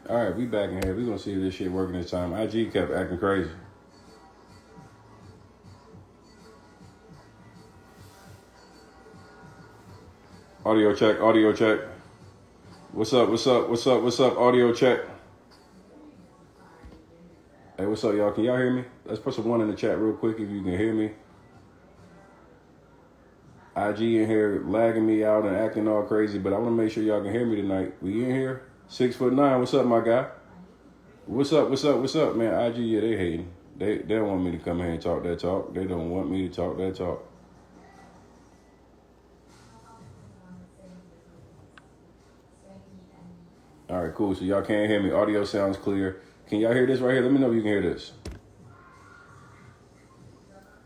All right, we back in here. We gonna see if this shit working this time. IG kept acting crazy. Audio check. Audio check. What's up? What's up? What's up? What's up? Audio check. Hey, what's up, y'all? Can y'all hear me? Let's put some one in the chat real quick if you can hear me. IG in here lagging me out and acting all crazy, but I want to make sure y'all can hear me tonight. We in here. 6'9". What's up, my guy? What's up? What's up? What's up, man? IG, yeah, they hating. They don't want me to come here and talk that talk. They don't want me to talk that talk. All right, cool. So y'all can't hear me. Audio sounds clear. Can y'all hear this right here? Let me know if you can hear this.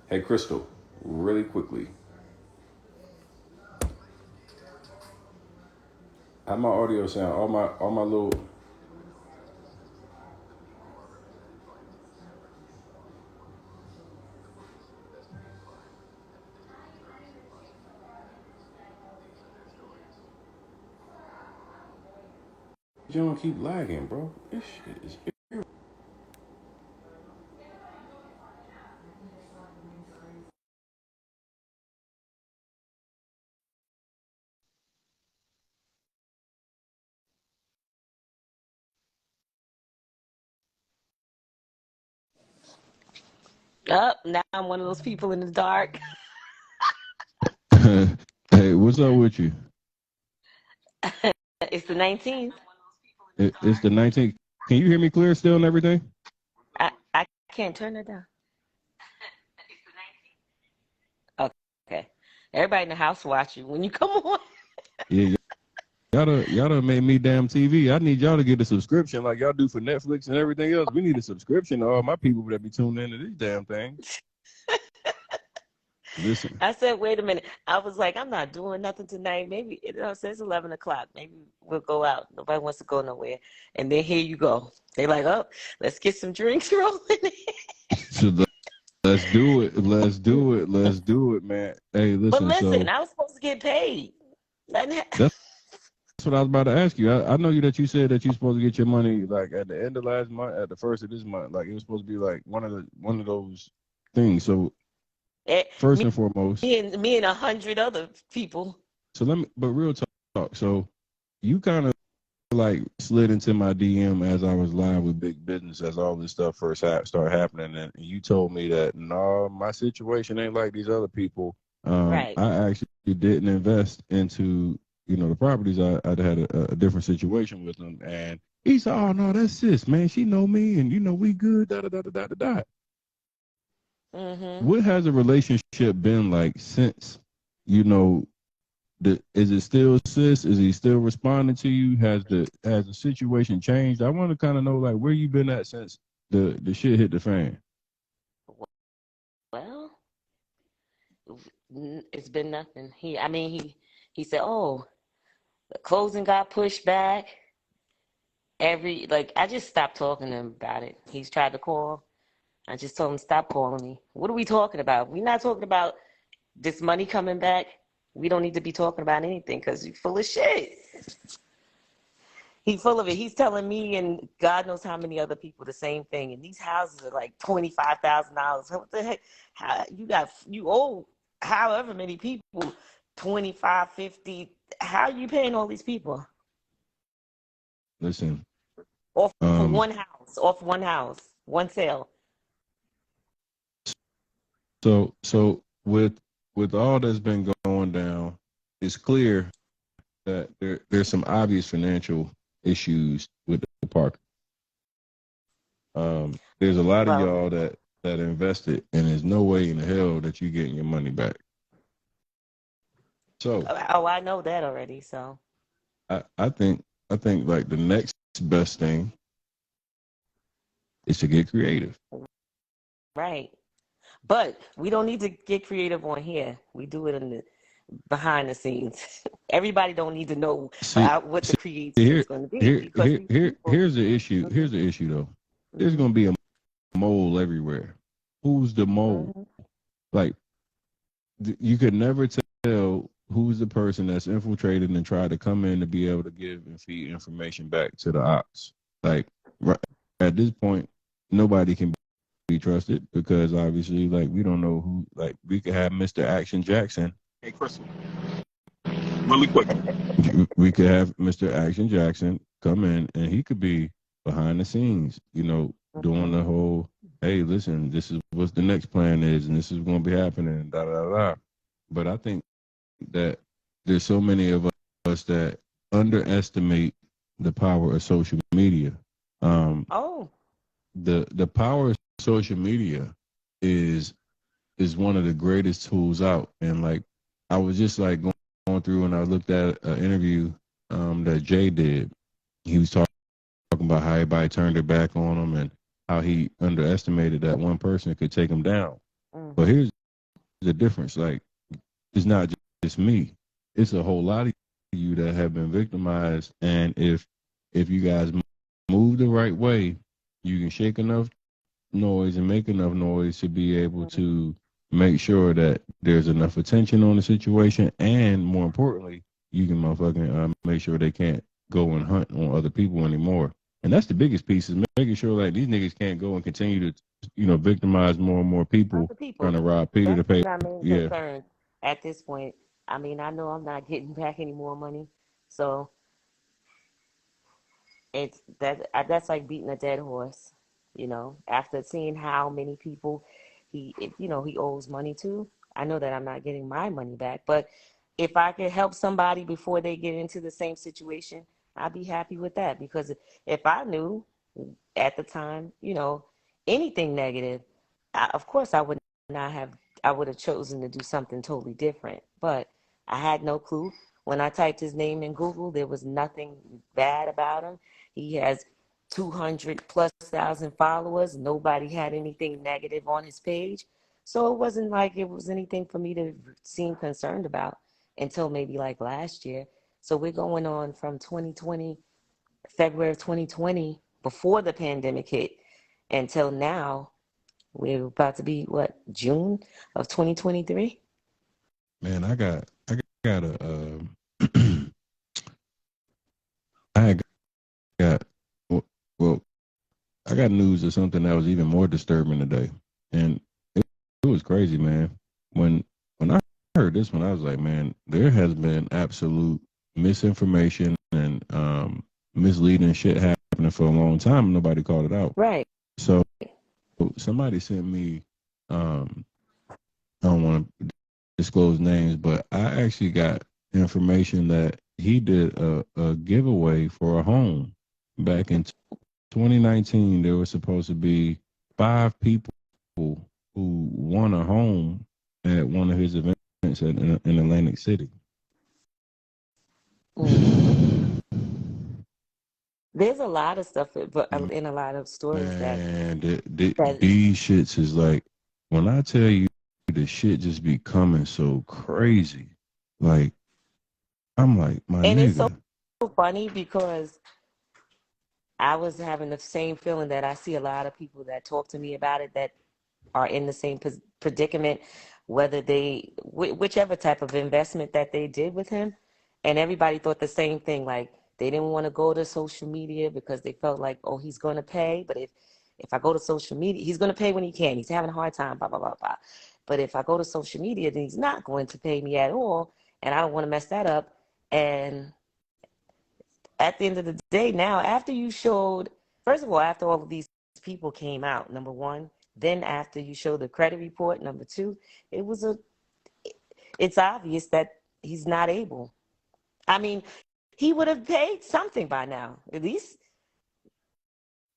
Hey, Crystal, really quickly. How my audio sound? All my little. You don't keep lagging, bro. This shit is. Up now I'm one of those people in the dark. Hey, what's up with you? It's the 19th. It's the 19th. Can you hear me clear still and everything? I can't turn it down. Okay. Everybody in the house watch you when you come on. Yeah, y'all done made me damn TV. I need y'all to get a subscription like y'all do for Netflix and everything else. We need a subscription to all my people that be tuned into these damn things. Listen. I said, wait a minute. I was like, I'm not doing nothing tonight. Maybe it says 11 o'clock. Maybe we'll go out. Nobody wants to go nowhere. And then here you go. They like, oh, let's get some drinks rolling. So let's do it. Let's do it. Let's do it, man. Hey, But listen. listen, So I was supposed to get paid. that's what I was about to ask you. I know you that you said that you're supposed to get your money like at the end of last month, at the first of this month. Like it was supposed to be like one of those things. So first me, and foremost, me and 100 other people. so but real talk. So you kind of like slid into my DM as I was live with Big Business as all this stuff first started happening, and you told me that no, my situation ain't like these other people. Right. I actually didn't invest into the properties. I had a different situation with them, and he said, "Oh no, that's sis, man. She know me, and we good." Da da da da da da da. Mm-hmm. What has a relationship been like since you know is it still sis? Is he still responding to you? Has the situation changed? I want to kind of know like where you been at since the shit hit the fan. Well, it's been nothing. He said, oh, the closing got pushed back. I just stopped talking to him about it. He's tried to call. I just told him, stop calling me. What are we talking about? We're not talking about this money coming back. We don't need to be talking about anything because you're full of shit. He's full of it. He's telling me and God knows how many other people the same thing. And these houses are like $25,000. What the heck? You owe however many people 25, 50. How are you paying all these people Listen, off for um, one house, one sale? so with all that's been going down, it's clear that there's some obvious financial issues with the park. There's a lot of Well, y'all that invested, and there's no way in the hell that you're getting your money back. So oh, I know that already. So I think like the next best thing is to get creative. right, but we don't need to get creative on here. We do it in the behind the scenes. Everybody don't need to know See, what the see creation here, is going to be here, because here, these here, people. here's the issue. Here's Mhm, the issue though. There's mhm, gonna be a mole everywhere. Who's the mole? mhm. Like you could never tell who's the person that's infiltrated and tried to come in to be able to give and feed information back to the ops. Like right at this point, nobody can be trusted because obviously, like we don't know who. Like we could have Mr. Action Jackson. Hey, Crystal, really quick. We could have Mr. Action Jackson come in, and he could be behind the scenes, doing the whole, hey, listen, this is what the next plan is, and this is going to be happening, da da da da. But I think that there's so many of us that underestimate the power of social media. Um, Oh, the power of social media is is one of the greatest tools out. And like I was just like going through and I looked at an interview that Jay did. He was talking about how everybody turned their back on him and how he underestimated that one person could take him down. But mm-hmm. here's the difference. Like it's not just me. It's a whole lot of you that have been victimized. And if you guys move the right way, you can shake enough noise and make enough noise to be able to make sure that there's enough attention on the situation, and more importantly, you can motherfucking make sure they can't go and hunt on other people anymore. And that's the biggest piece is making sure like these niggas can't go and continue to, victimize more and more people Other trying people. to rob Peter That's to pay. my main Yeah, concern at this point. I mean, I know I'm not getting back any more money, so that's like beating a dead horse. After seeing how many people he owes money to, I know that I'm not getting my money back. But if I could help somebody before they get into the same situation, I'd be happy with that. Because if I knew at the time, anything negative, of course I would not have. I would have chosen to do something totally different. But I had no clue. When I typed his name in Google, there was nothing bad about him. He has 200 plus thousand followers. Nobody had anything negative on his page. So it wasn't like it was anything for me to seem concerned about until maybe like last year. So we're going on from 2020, February of 2020, before the pandemic hit, until now. We're about to be what, June of 2023? man, I got a I got well, I got news of something that was even more disturbing today, and it was crazy, man. When I heard this one, I was like, man, there has been absolute misinformation and misleading shit happening for a long time. And nobody called it out. Right. So somebody sent me. Um, I don't want to disclose names, but I actually got information that he did a giveaway for a home back in 2019. There was supposed to be 5 people who won a home at one of his events in Atlantic City. Mm. There's a lot of stuff in a lot of stories Man, that these shits is like when I tell you the shit just be coming so crazy. Like I'm like, my and it's so nigga. funny because I was having the same feeling that I see a lot of people that talk to me about it that are in the same predicament, whether whichever type of investment that they did with him. And everybody thought the same thing. Like they didn't want to go to social media because they felt like, oh, he's going to pay. But if I go to social media, he's going to pay when he can. He's having a hard time, blah, blah, blah, blah. But if I go to social media, then he's not going to pay me at all. And I don't want to mess that up. And at the end of the day, now, after you showed, first of all, after all of these people came out, number one, then after you show the credit report, number two, it was it's obvious that he's not able. I mean, he would have paid something by now. At least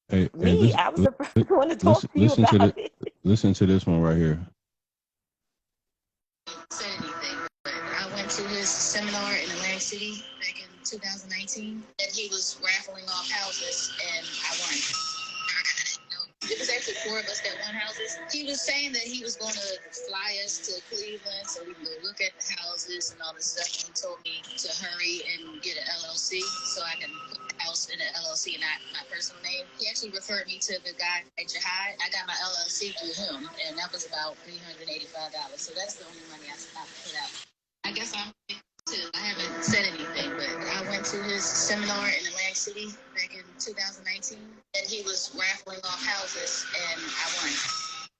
Hey, me, I was the first one to talk to you listen to about the it. listen to this one right here. Said anything, but I went to his seminar in Atlantic City back in 2019, and he was raffling off houses, and I won. It was actually 4 of us that won houses. He was saying that he was going to fly us to Cleveland so we can go look at the houses and all this stuff. He told me to hurry and get an LLC so I can put the house in an LLC and not my personal name. He actually referred me to the guy at Jihad. I got my LLC through him, and that was about $385. So that's the only money I put out. I guess I'm too. I haven't said anything, but I went to his seminar in Atlantic City back in 2019, and he was raffling off houses, and I won.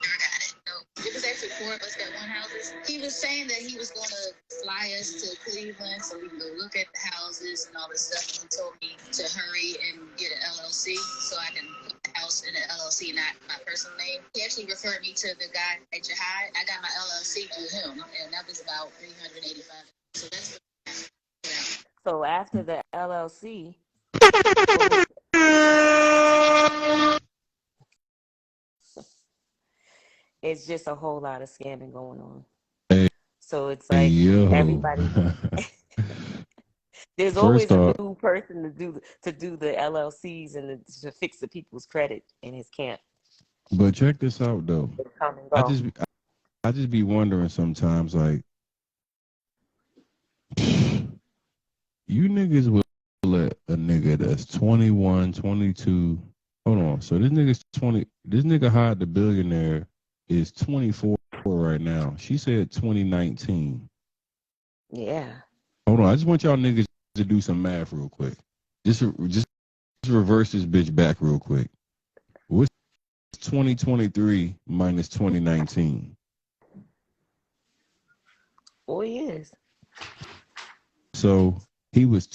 Never got it. No, it was actually 4 of us that won houses. He was saying that he was going to fly us to Cleveland so we can go look at the houses and all this stuff. And he told me to hurry and get an LLC so I can put the house in an LLC, not my personal name. He actually referred me to the guy at Jihad. I got my LLC through him, and that was about $385. So that's what happened. So after the LLC, it's just a whole lot of scamming going on. So it's like everybody. There's always a new person to do the LLCs and to fix the people's credit in his camp. But check this out though. I just be wondering sometimes, like, you niggas will let a nigga that's 21, 22. Hold on. So this nigga's 20. This nigga Hide the Billionaire is 24 right now. She said 2019. Yeah. Hold on. I just want y'all niggas to do some math real quick. Just reverse this bitch back real quick. What's 2023 minus 2019? 4 years. So he was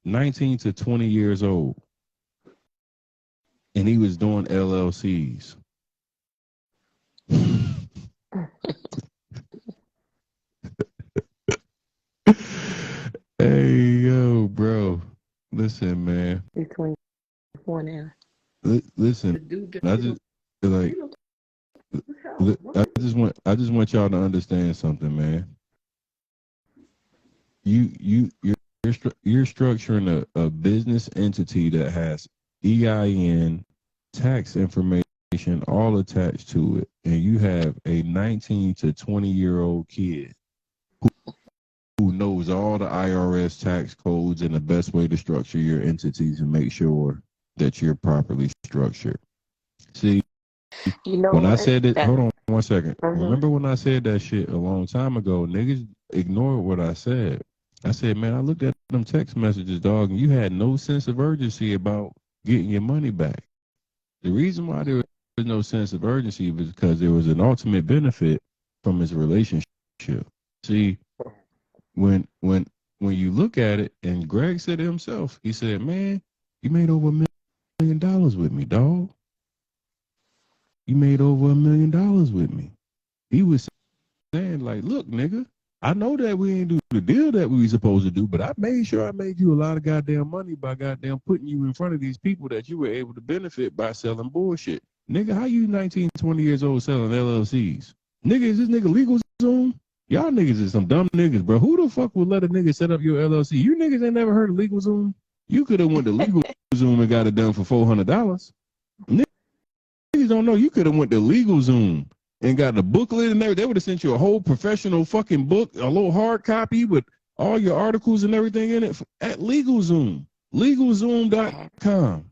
19 to 20 years old. And he was doing LLCs. Hey, yo, bro. Listen, man. He's 24 now. Listen, I just like. I just want y'all to understand something, man. You're structuring a business entity that has EIN, tax information, all attached to it, and you have a 19 to 20-year-old kid who knows all the IRS tax codes and the best way to structure your entities and make sure that you're properly structured. See, when I said it, hold on 1 second. Remember when I said that shit a long time ago, niggas ignored what I said. I said, man, I looked at them text messages, dog, and you had no sense of urgency about getting your money back. The reason why there was no sense of urgency was because there was an ultimate benefit from his relationship. See, when you look at it, and Greg said it himself, he said, man, you made over $1 million with me, dog. You made over $1 million with me. He was saying, like, look, nigga, I know that we ain't do the deal that we supposed to do, but I made sure I made you a lot of goddamn money by goddamn putting you in front of these people that you were able to benefit by selling bullshit. Nigga, how you 19, 20 years old selling LLCs? Nigga, is this nigga legal Zoom? Y'all niggas is some dumb niggas, bro. Who the fuck would let a nigga set up your LLC? You niggas ain't never heard of Legal Zoom? You could have went to Legal Zoom and got it done for $400. Niggas don't know. You could have went to Legal Zoom and got the booklet and everything. They would have sent you a whole professional fucking book, a little hard copy with all your articles and everything in it at LegalZoom. LegalZoom.com.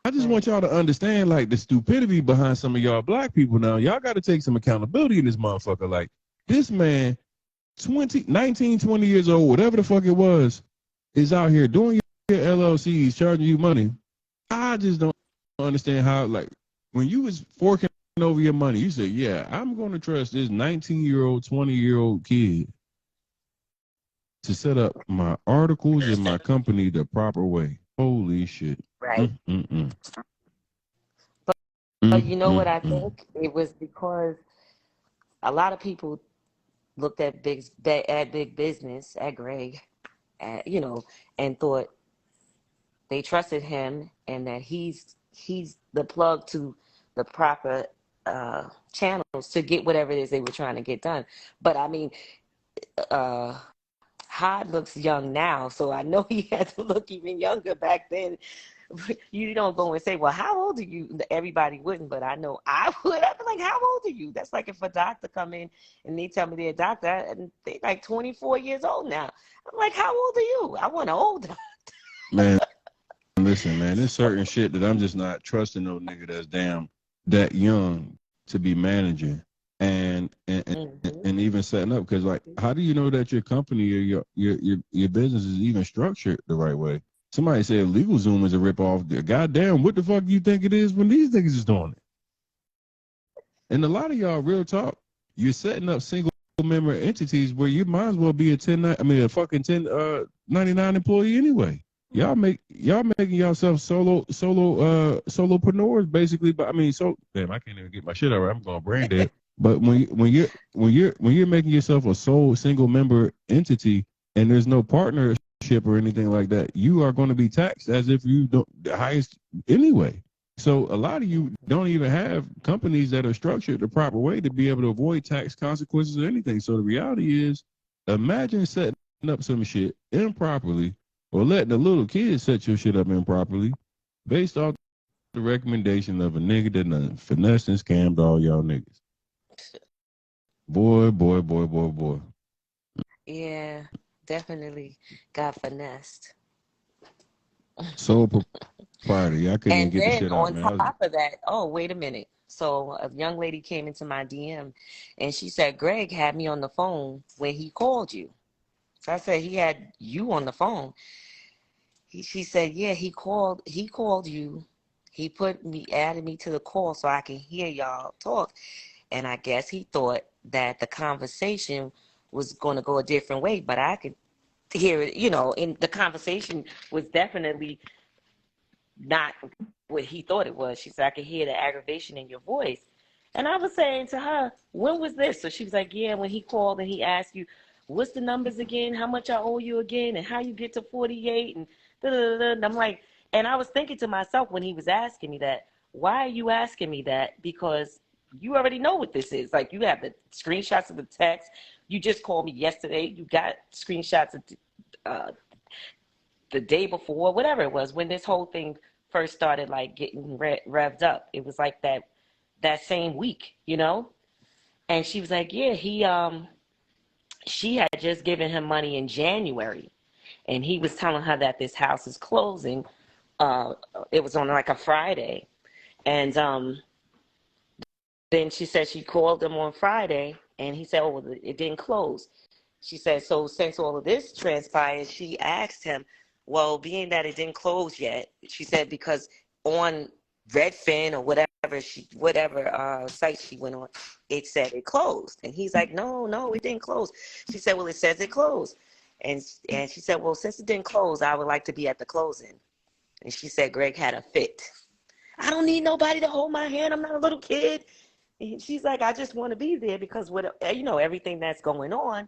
I just want y'all to understand, like, the stupidity behind some of y'all black people now. Y'all got to take some accountability in this motherfucker. Like, this man, 19, 20 years old, whatever the fuck it was, is out here doing your LLCs, charging you money. I just don't understand how, like, when you was forking over your money, you said, yeah, I'm going to trust this 19-year-old, 20-year-old kid to set up my articles in my company the proper way. Holy shit. Right. But you know what I think? It was because a lot of people looked at big business, at Greg, and thought they trusted him and that he's the plug to the proper channels to get whatever it is they were trying to get done. But I mean, Hod looks young now, so I know he had to look even younger back then. You don't go and say, well, how old are you? Everybody wouldn't, but I know I would. I'd be like, how old are you? That's like if a doctor come in and they tell me they're a doctor and they're like 24 years old now. I'm like, how old are you? I want an old doctor. Man, listen, man, there's certain shit that I'm just not trusting no nigga that's that young to be managing and even setting up. Because, like, how do you know that your company or your business is even structured the right way? Somebody said LegalZoom is a ripoff. Goddamn, what the fuck do you think it is when these niggas is doing it? And a lot of y'all, real talk, you're setting up single member entities where you might as well be a a fucking 1099 employee anyway. Y'all making yourself solopreneurs basically. But I mean, damn, I can't even get my shit out right. I'm going brain dead. But when you're making yourself a sole single member entity and there's no partnership or anything like that, you are going to be taxed as if you don't the highest anyway. So a lot of you don't even have companies that are structured the proper way to be able to avoid tax consequences or anything. So the reality is, imagine setting up some shit improperly or letting the little kids set your shit up improperly based off the recommendation of a nigga that done finessed and scammed all y'all niggas. Boy, boy, boy, boy, boy. Yeah, definitely got finessed. Sole proprietor. I couldn't even And get the then shit out, on man. top of that, oh, wait a minute. So a young lady came into my DM and she said, Greg had me on the phone when he called you. So I said, he had you on the phone. She said, yeah, he called you. He added me to the call so I can hear y'all talk. And I guess he thought that the conversation was going to go a different way, but I could hear it, and the conversation was definitely not what he thought it was. She said, I could hear the aggravation in your voice. And I was saying to her, when was this? So she was like, yeah, when he called and he asked you, what's the numbers again? How much I owe you again? And how you get to 48? And da da da. And I'm like, and I was thinking to myself when he was asking me that, why are you asking me that? Because you already know what this is. Like, you have the screenshots of the text. You just called me yesterday. You got screenshots of the day before, whatever it was, when this whole thing first started like getting revved up. It was like that same week. And she was like, yeah, she had just given him money in January, and he was telling her that this house is closing. It was on like a Friday, and then she said she called him on Friday, and he said, oh, well, it didn't close. She said, so since all of this transpired, she asked him, well, being that it didn't close yet, she said, because on Redfin or whatever site she went on, it said it closed. And he's like, no, it didn't close. She said, well, it says it closed. And she said, well, since it didn't close, I would like to be at the closing. And she said, Greg had a fit. I don't need nobody to hold my hand. I'm not a little kid. And she's like, I just want to be there because everything that's going on,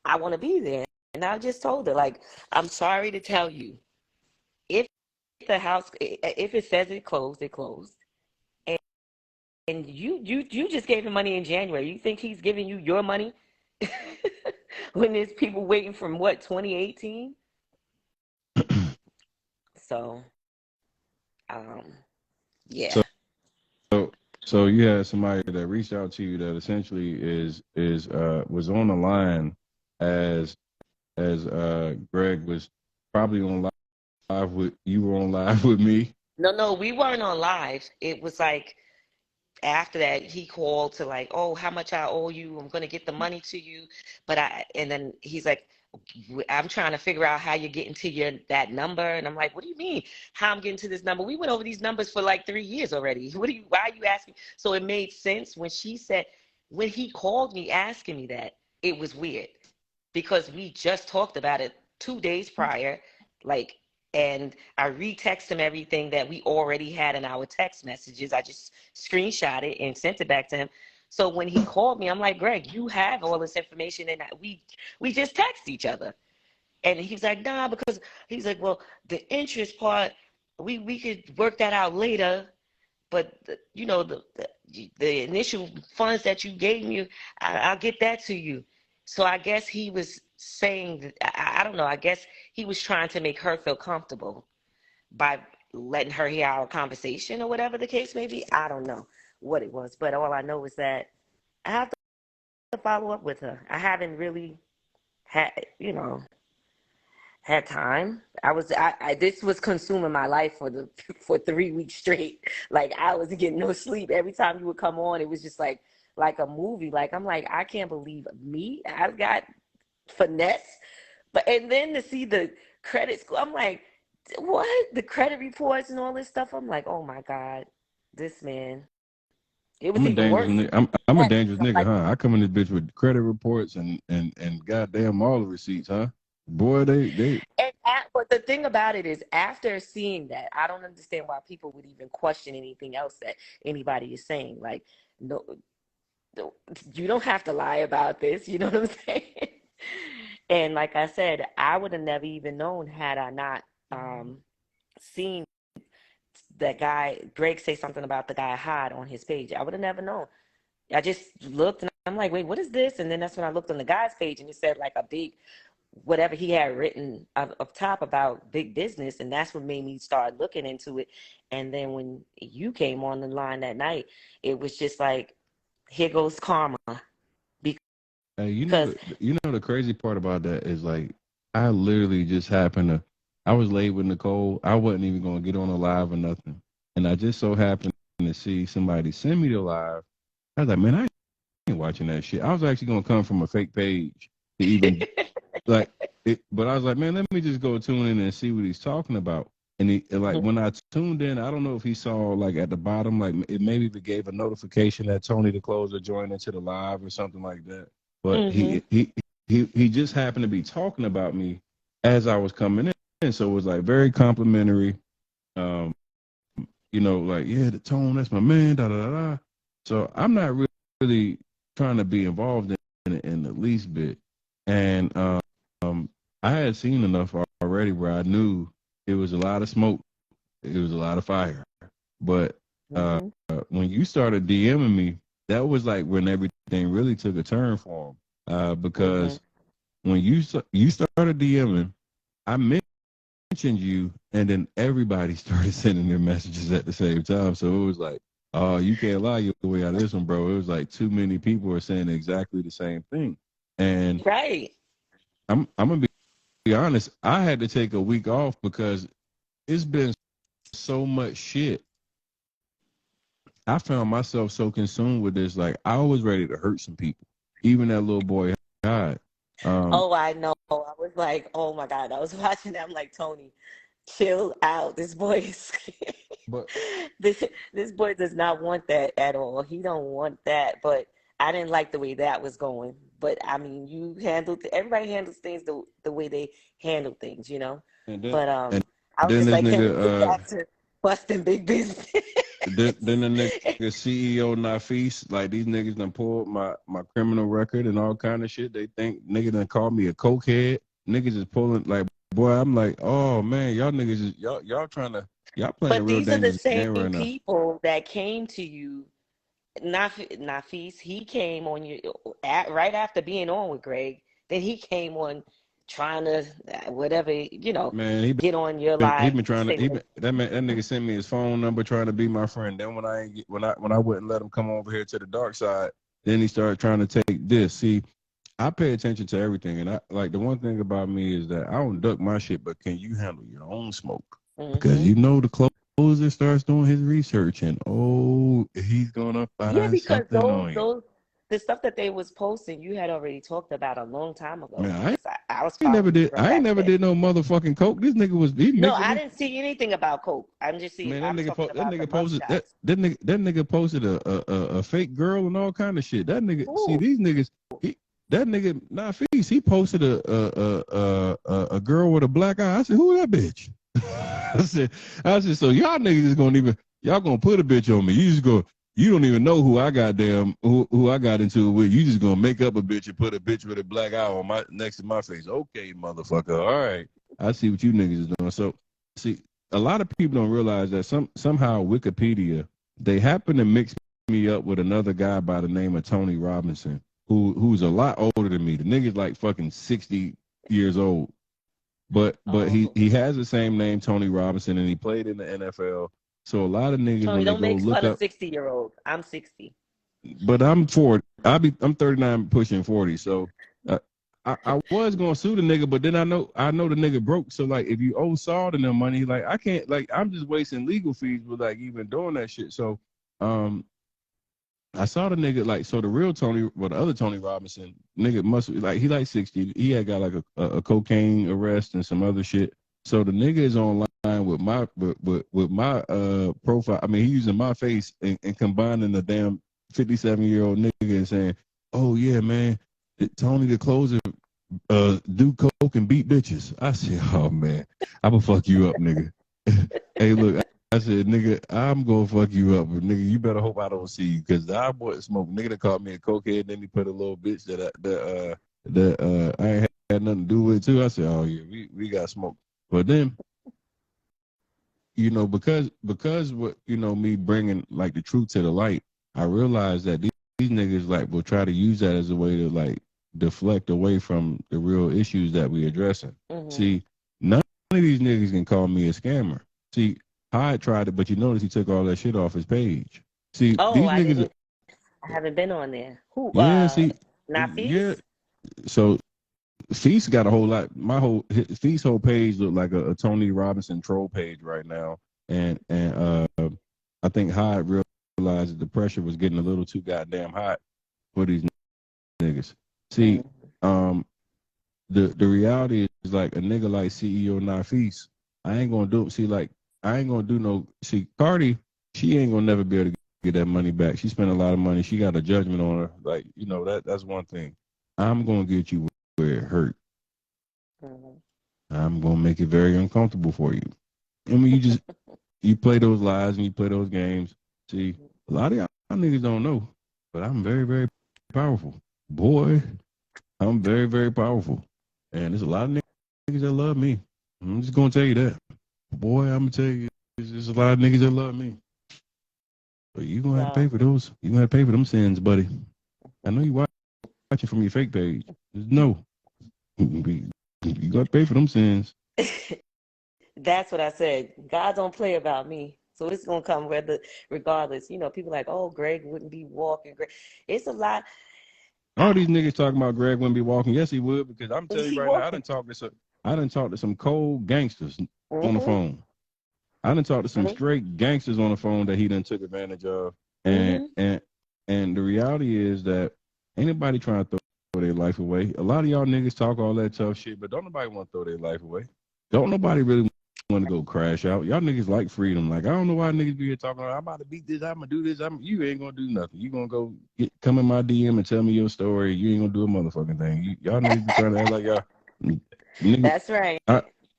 I want to be there. And I just told her, like, I'm sorry to tell you, if if it says it closed, it closed. And you just gave him money in January. You think he's giving you your money when there's people waiting from 2018? So, yeah. So you had somebody that reached out to you that essentially was on the line as Greg was probably on live with you were on live with me. No, we weren't on live. It was like after that he called to like, oh, how much I owe you? I'm gonna get the money to you, and then he's like, I'm trying to figure out how you're getting to that number, and I'm like, what do you mean how I'm getting to this number? We went over these numbers for like 3 years already. Why are you asking? So it made sense when he called me asking me that. It was weird because we just talked about it 2 days prior, like. And I retext him everything that we already had in our text messages. I just screenshot it and sent it back to him. So when he called me, I'm like, Greg, you have all this information, and we just text each other. And he's like, nah, because he's like, well, the interest part, we could work that out later. But the initial funds that you gave me, I'll get that to you. So I guess he was saying, I don't know, I guess he was trying to make her feel comfortable by letting her hear our conversation or whatever the case may be. I don't know what it was, but all I know is that I have to follow up with her. I haven't really had, had time. This was consuming my life for 3 weeks straight. Like, I was getting no sleep. Every time you would come on, it was just like a movie. Like, I'm like, I can't believe me. I've got finesse. And then to see the credit score, I'm like, what? The credit reports and all this stuff. I'm like, oh my God, this man. It was I'm a even dangerous worse. nigga. I'm a dangerous I'm nigga, like, huh? I come in this bitch with credit reports and goddamn all the receipts, huh? Boy, they but the thing about it is, after seeing that, I don't understand why people would even question anything else that anybody is saying. Like, no, no, you don't have to lie about this. You know what I'm saying? And like I said, I would have never even known had I not seen that guy, Greg, say something about the guy Hyde on his page. I would have never known. I just looked and I'm like, wait, what is this? And then that's when I looked on the guy's page and it said like a big whatever he had written up top about big business, and that's what made me start looking into it. And then when you came on the line that night, it was just like, here goes karma. hey, Because you know the crazy part about that is like I literally just happened to I was late with Nicole. I wasn't even gonna get on a live or nothing. And I just so happened to see somebody send me the live. I was like, man, I ain't watching that shit. I was actually gonna come from a fake page to even like it, but I was like, man, let me just go tune in and see what he's talking about. And like when I tuned in, I don't know if he saw like at the bottom, like it maybe gave a notification that Tony the Closer joined into the live or something like that. But mm-hmm. he just happened to be talking about me as I was coming in, so it was like very complimentary. Um, like yeah, the Tone, that's my man, da da da da. So I'm not really trying to be involved in it in the least bit, and I had seen enough already where I knew it was a lot of smoke, it was a lot of fire. But Mm-hmm. when you started DMing me, that was like when everything really took a turn for him. Mm-hmm. Because when you started DMing, I mentioned you, and then everybody started sending their messages at the same time. So it was like, oh, you can't lie your way out of this one, bro. It was like too many people are saying exactly the same thing, and Right. I'm gonna be honest. I had to take a week off because it's been so much shit. I found myself so consumed with this, like I was ready to hurt some people, even that little boy God. Um, Oh, I know. I was like, oh my God. I was watching that. I'm like, Tony, chill out. This boy is but this boy does not want that at all. He don't want that. But I didn't like the way that was going. But I mean, you handled everybody handles things the way they handle things, you know. and then But and I was then just this like, can we get nigga, back to busting big business? then the nigga CEO Nafis, like these niggas done pulled my criminal record and all kind of shit. They think nigga done called me a cokehead. Niggas is pulling like boy. I'm like, oh man, y'all niggas is y'all trying to y'all playing a But real these are the dangerous same game right now. people that came to you. Nafis, he came on you right after being on with Greg. Then he came on trying to whatever Man, get on your he live. been trying to Say he what? been, that man that nigga sent me his phone number trying to be my friend. Then when I wouldn't let him come over here to the dark side, then he started trying to take this. See, I pay attention to everything, and I like the one thing about me is that I don't duck my shit, but can you handle your own smoke? Because Mm-hmm. you know the closer starts doing his research, and oh, he's gonna Yeah, find because something on you. those the stuff that they was posting, you had already talked about a long time Man, ago. Because I was following you from I ain't back never then. did no motherfucking coke. This nigga was he No, mixing I me. didn't see anything about Coke. Man, I'm talking that about the nigga mug posted shots. that nigga posted a fake girl and all kind of shit. That nigga, see Ooh. these niggas, that nigga not feast. He posted a girl with a black eye. I said, who that bitch? I said, so y'all niggas is gonna even y'all gonna put a bitch on me. You don't even know who I got who I got into it with. You just gonna make up a bitch and put a bitch with a black eye on my next to my face. Okay, motherfucker. All right. I see what you niggas is doing. So see, a lot of people don't realize that somehow Wikipedia, they happen to mix me up with another guy by the name of Tony Robinson, who's a lot older than me. The nigga's like fucking 60 years old. But Oh, he has the same name, Tony Robinson, and he played in the NFL. So a lot of niggas Tony, when they don't go make look fun of up, 60-year-old. I'm 60. but I'm 40. I'm 39 pushing 40. So uh, I was gonna sue the nigga, but then I know the nigga broke. So like if you owe Saul them money, like I can't like I'm just wasting legal fees with like even doing that shit. So um I saw the nigga like so the real Tony, well the other Tony Robinson nigga must like he like 60. He had got like a cocaine arrest and some other shit. So the nigga is online with my profile. I mean, he using my face and combining the damn 57-year-old nigga and saying, "Oh yeah, man, Tony the closer do coke and beat bitches." I said, "Oh man, I'm gonna fuck you up, nigga." Hey, look, I said, "Nigga, I'm gonna fuck you up, but nigga, you better hope I don't see you, because I bought smoke." Nigga that called me a cokehead, then he put a little bitch that I ain't had nothing to do with too. I said, "Oh yeah, we got smoke." But then, because what me bringing like the truth to the light, I realized that these niggas like will try to use that as a way to like deflect away from the real issues that we addressing. Mm-hmm. See, none of these niggas can call me a scammer. See, Hyde tried it, but you notice he took all that shit off his page. See, Oh, these niggas, I haven't been on there. Who? yeah, see, Not yeah. Feast? So Feast got a whole lot. Feast whole page look like a Tony Robinson troll page right now, and I think Hyde realized that the pressure was getting a little too goddamn hot for these niggas. See, Mm-hmm. the reality is like a nigga like CEO Nafis, I ain't gonna do. See, like I ain't gonna do no. See, Cardi, she ain't gonna never be able to get that money back. She spent a lot of money. She got a judgment on her. Like that's one thing. I'm gonna get you where it hurt. Mm-hmm. I'm gonna make it very uncomfortable for you. I mean, you play those lies and you play those games. See, a lot of y'all niggas don't know, but I'm very, very powerful. Boy, I'm very, very powerful. And there's a lot of niggas that love me. I'm just gonna tell you that. Boy, I'm gonna tell you, there's a lot of niggas that love me. But you gonna have to pay Well, for those. You gonna have to pay for them sins, buddy. I know you watching from your fake page. Just know. You gotta pay for them sins. that's what I said. God don't play about me. So it's gonna come regardless. People like, oh, Greg wouldn't be walking. Greg. It's a lot. All these niggas talking about Greg wouldn't be walking. Yes, he would, because I'm telling you He right now, walking. I done talked to some cold gangsters on the Mm-hmm. phone. I done talked to some Mm-hmm. straight gangsters on the phone that he done took advantage of. And Mm-hmm. and and the reality is that ain't nobody trying to throw their life away. A lot of y'all niggas talk all that tough shit, but don't nobody want to throw their life away. Don't nobody really want to go crash out. Y'all niggas like freedom. Like, I don't know why niggas be here talking about, I'm about to beat this, I'm gonna do this. You ain't gonna do nothing. You gonna go come in my DM and tell me your story. You ain't gonna do a motherfucking thing. Y'all niggas be trying to act like y'all niggas. That's right.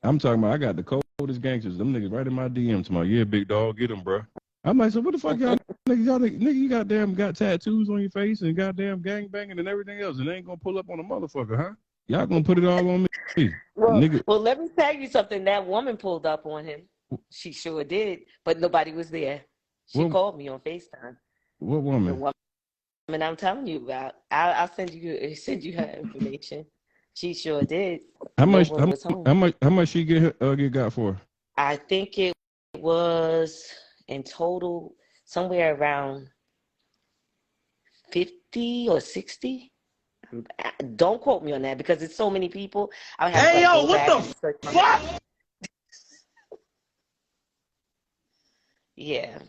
I'm talking about, I got the coldest gangsters. Them niggas right in my DM tomorrow. Yeah, big dog, get them, bro. I'm like, so what the fuck y'all niggas? Nigga, you goddamn got tattoos on your face and goddamn gang banging and everything else, and they ain't gonna pull up on a motherfucker, huh? Y'all gonna put it all on me, Well, nigga. well, let me tell you something. That woman pulled up on him. She sure did, but nobody was there. She What called me on FaceTime. what The woman? woman I'm telling you about. I'll send you her information. She sure did. How No much? one was home. How much she get got for? I think it was in total somewhere around 50 or 60. Don't quote me on that because it's so many people. I would have to Hey, like yo, go what back the and search my. fuck? Yeah,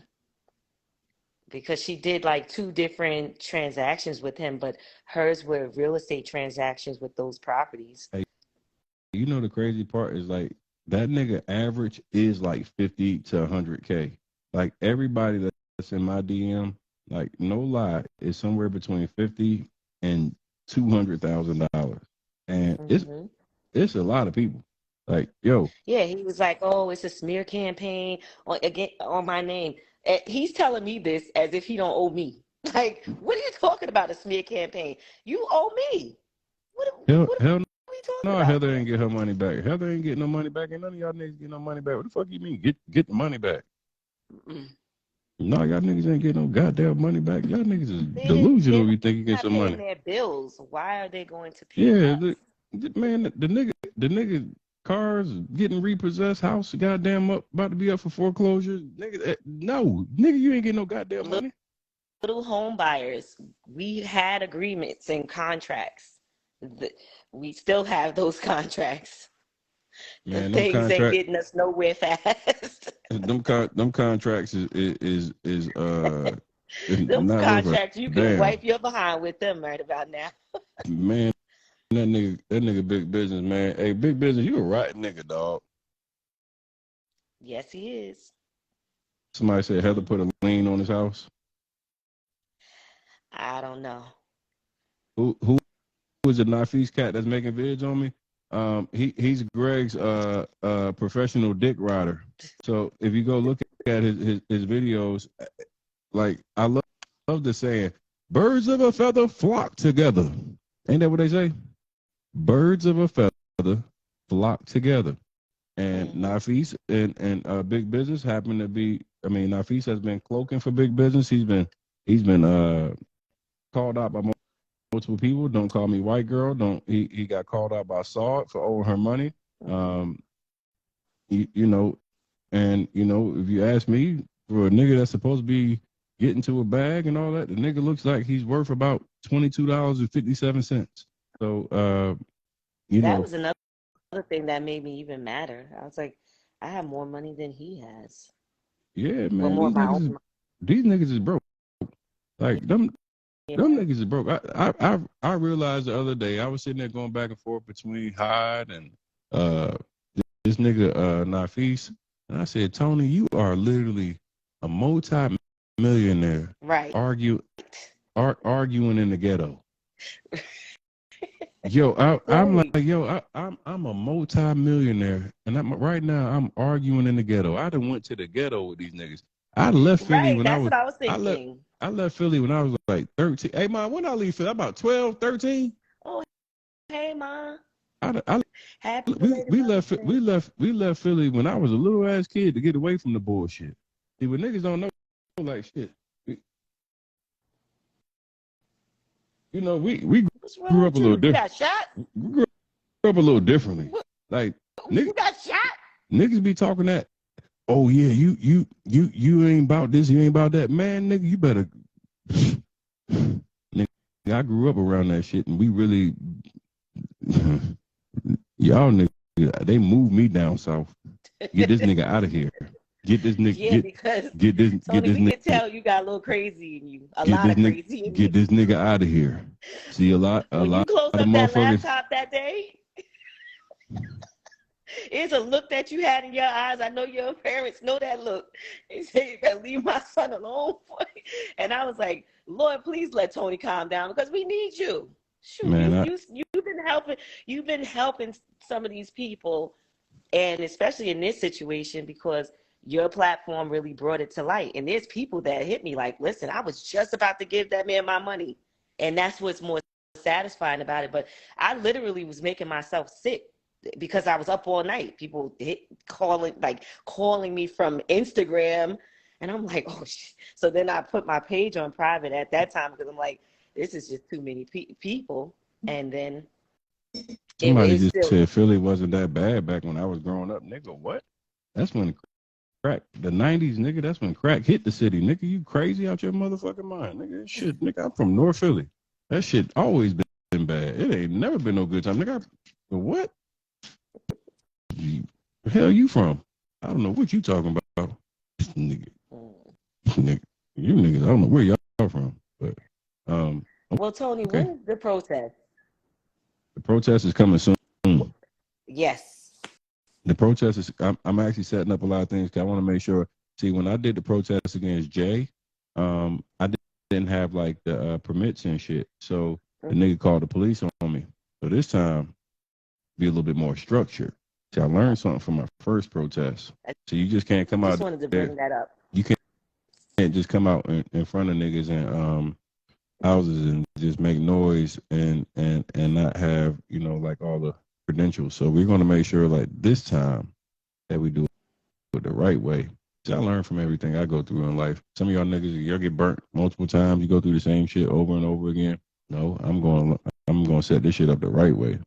because she did like two different transactions with him, but hers were real estate transactions with those properties. Hey, you know the crazy part is like that nigga average is like 50 to 100K. Like everybody that's in my DM, like no lie, is somewhere between 50 and $200,000, and Hmm. it's a lot of people. Like yo, Yeah, he was like, "Oh, it's a smear campaign on my name." And he's telling me this as if he don't owe me. Like, what are you talking about? A smear campaign? You owe me. What hell are we talking no, about? Heather ain't get her money back. Heather ain't getting no money back, and none of y'all niggas get no money back. What the fuck you mean? Get the money back. Mm-mm. No, y'all niggas ain't getting no goddamn money back. Y'all niggas is They're delusional if you think you get not some paying money. their bills. Why are they going to pay Yeah, us? man, the nigga cars getting repossessed, house goddamn about to be up for foreclosure. Nigga, no, nigga, you ain't getting no goddamn money. Little home buyers, we had agreements and contracts. We still have those contracts. The Man, things ain't getting us nowhere fast. them contracts is Those not worth a contracts, you can damn. wipe your behind with them right about now. Man, that nigga big business, man. Hey, big business, you a rotten nigga, dog. Yes, he is. Somebody said Heather put a lien on his house. I don't know. Who is the Nafis cat that's making vids on me? He's Greg's professional dick rider. So if you go look at his videos, like I love the saying, "Birds of a feather flock together." Ain't that what they say? Birds of a feather flock together. And Nafis and Big Business happen to be. I mean, Nafis has been cloaking for Big Business. He's been called out by multiple people. Don't call me white girl. Don't he got called out by Saud for owing her money. Um, you know, and you know, if you ask me, for a nigga that's supposed to be getting to a bag and all that, the nigga looks like he's worth about $22.57. So That was another thing that made me even madder. I was like, I have more money than he has. Yeah, Well, man, more of my own money. these niggas is broke. Like them niggas is broke. I realized the other day I was sitting there going back and forth between Hyde and uh this nigga Nafis, and I said, Tony, you are literally a multi-millionaire, Right. arguing in the ghetto. Yo, I'm like, yo, I'm a multi-millionaire, and right now I'm arguing in the ghetto. I done went to the ghetto with these niggas. I left Philly when That's what I was I thinking. I left Philly when I was like 13. Hey, man, when I leave Philly, about 12, 13. Oh, hey, Ma. Happy belated we Mother's left Day. we left Philly when I was a little ass kid to get away from the bullshit. See, but niggas don't know, like shit. You know, we What's wrong grew up with a little you? You different. got shot? We grew up a little differently. Like You got shot? niggas be talking that. Oh yeah, you ain't about this, you ain't about that, man. Nigga, you better. Nigga, I grew up around that shit, and we really. Y'all niggas, they moved me down south. Get this nigga out of here. Get this nigga. Yeah, because get this Tony, we nigga. can tell you got a little crazy in you. A Get lot this of nigga. crazy in Get you. this nigga out of here. See a lot When you closed of up that motherfuckers. laptop that day, it's a look that you had in your eyes. I know your parents know that look. They say, you better leave my son alone. And I was like, Lord, please let Tony calm down because we need you. Shoot, Man, you've been helping some of these people, and especially in this situation because your platform really brought it to light. And there's people that hit me like, listen, I was just about to give that man my money. And that's what's more satisfying about it. But I literally was making myself sick because I was up all night. People calling me from Instagram. And I'm like, oh, shit. So then I put my page on private at that time because I'm like, this is just too many people. And then somebody just said Philly wasn't that bad back when I was growing up. Nigga, what? That's when crack, the 90s, nigga, that's when crack hit the city. Nigga, you crazy out your motherfucking mind. Nigga, shit, nigga, I'm from North Philly. That shit always been bad. It ain't never been no good time. Nigga, what? The hell you from? I don't know what you talking about. Nigga, you niggas, I don't know where y'all from. But well, Tony, when is the protest? The protest is coming soon. Yes. The protest is, I'm actually setting up a lot of things because I want to make sure. See, when I did the protest against Jay, I didn't have like the permits and shit. So the nigga called the police on me. So this time, be a little bit more structured. See, I learned something from my first protest. So you just can't come out. I just wanted to bring that up. You can't just come out in front of niggas and houses and just make noise and not have, you know, like all the credentials. So we're going to make sure like this time that we do it the right way. I learn from everything I go through in life. Some of y'all niggas, y'all get burnt multiple times. You go through the same shit over and over again. No, I'm going to set this shit up the right way.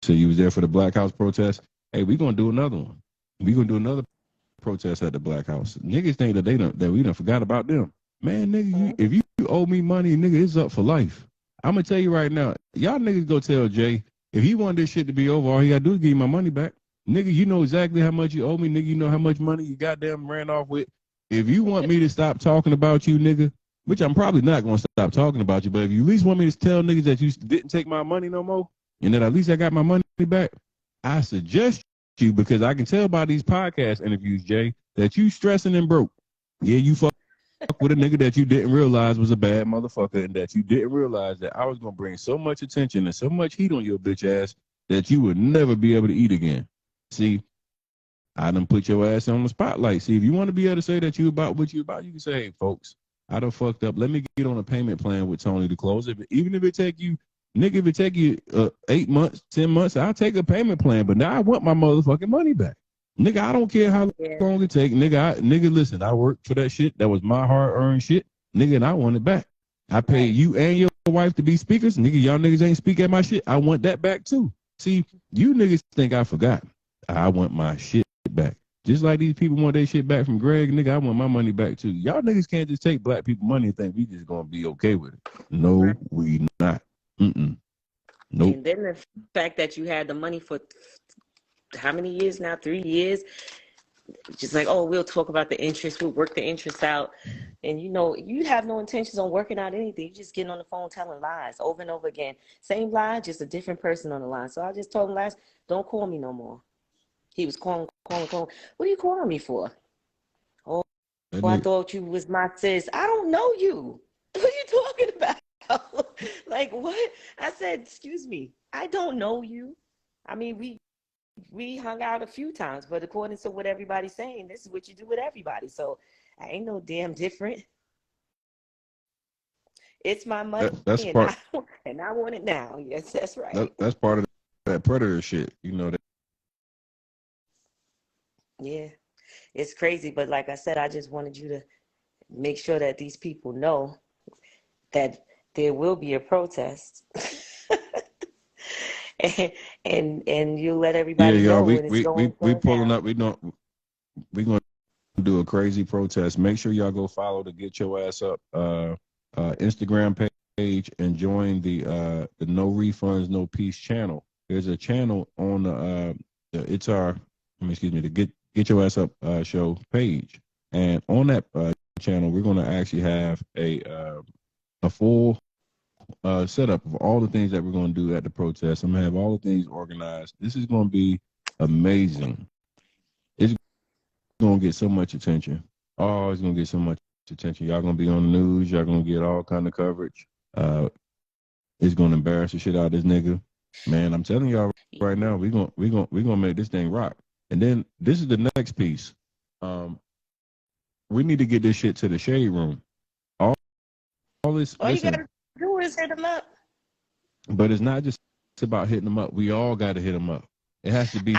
So you was there for the Black House protest. Hey, we going to do another one. We going to do another protest at the Black House. Niggas think that we done forgot about them. Man, nigga, if you owe me money, nigga, it's up for life. I'm going to tell you right now, y'all niggas go tell Jay, if he want this shit to be over, all he got to do is give you my money back. Nigga, you know exactly how much you owe me. Nigga, you know how much money you goddamn ran off with. If you want me to stop talking about you, nigga, which I'm probably not going to stop talking about you, but if you at least want me to tell niggas that you didn't take my money no more, and that at least I got my money back, I suggest you because I can tell by these podcast interviews, Jay, that you stressing and broke. Yeah, you fuck with a nigga that you didn't realize was a bad motherfucker, and that you didn't realize that I was gonna bring so much attention and so much heat on your bitch ass that you would never be able to eat again. See, I done put your ass on the spotlight. See, if you want to be able to say that you about what you about, you can say, hey, folks, I done fucked up. Let me get on a payment plan with Tony the Closer. Even if it take you, nigga, if it take you 8 months, 10 months, I'll take a payment plan. But now I want my motherfucking money back. Nigga, I don't care how long it take. Nigga, listen, I worked for that shit. That was my hard-earned shit. Nigga, and I want it back. I paid you and your wife to be speakers. Nigga, y'all niggas ain't speak at my shit. I want that back too. See, you niggas think I forgot. I want my shit back. Just like these people want their shit back from Greg, nigga, I want my money back too. Y'all niggas can't just take black people money and think we just gonna be okay with it. No, we not. Nope. And then the fact that you had the money for how many years now? 3 years. Just like, oh, we'll talk about the interest. We'll work the interest out. And, you know, you have no intentions on working out anything. You're just getting on the phone telling lies over and over again. Same lie, just a different person on the line. So I just told him last, don't call me no more. He was calling. What are you calling me for? Oh, I thought you was my sis. I don't know you. What are you talking about? Like, what? I said, excuse me. I don't know you. I mean, we hung out a few times, but according to what everybody's saying, this is what you do with everybody. So I ain't no damn different. It's my money, that's part, and I want it now. Yes, that's right. That's part of that predator shit. You know that. Yeah, it's crazy. But like I said, I just wanted you to make sure that these people know that there will be a protest. and you let everybody know when it's going we pulling down. up. We gonna do a crazy protest. Make sure y'all go follow the Get Your Ass Up Instagram page and join the No Refunds No Peace channel. There's a channel on the Get Your Ass Up show page, and on that channel we're gonna actually have a full setup of all the things that we're going to do at the protest. I'm going to have all the things organized. This is going to be amazing. It's going to get so much attention. Oh, it's going to get so much attention. Y'all going to be on the news. Y'all going to get all kind of coverage. It's going to embarrass the shit out of this nigga. Man, I'm telling y'all right now, we're gonna make this thing rock. And then this is the next piece. We need to get this shit to the shade room. All this. All listen, you gotta do is hit them up. But it's not just about hitting them up. We all got to hit them up. It has to be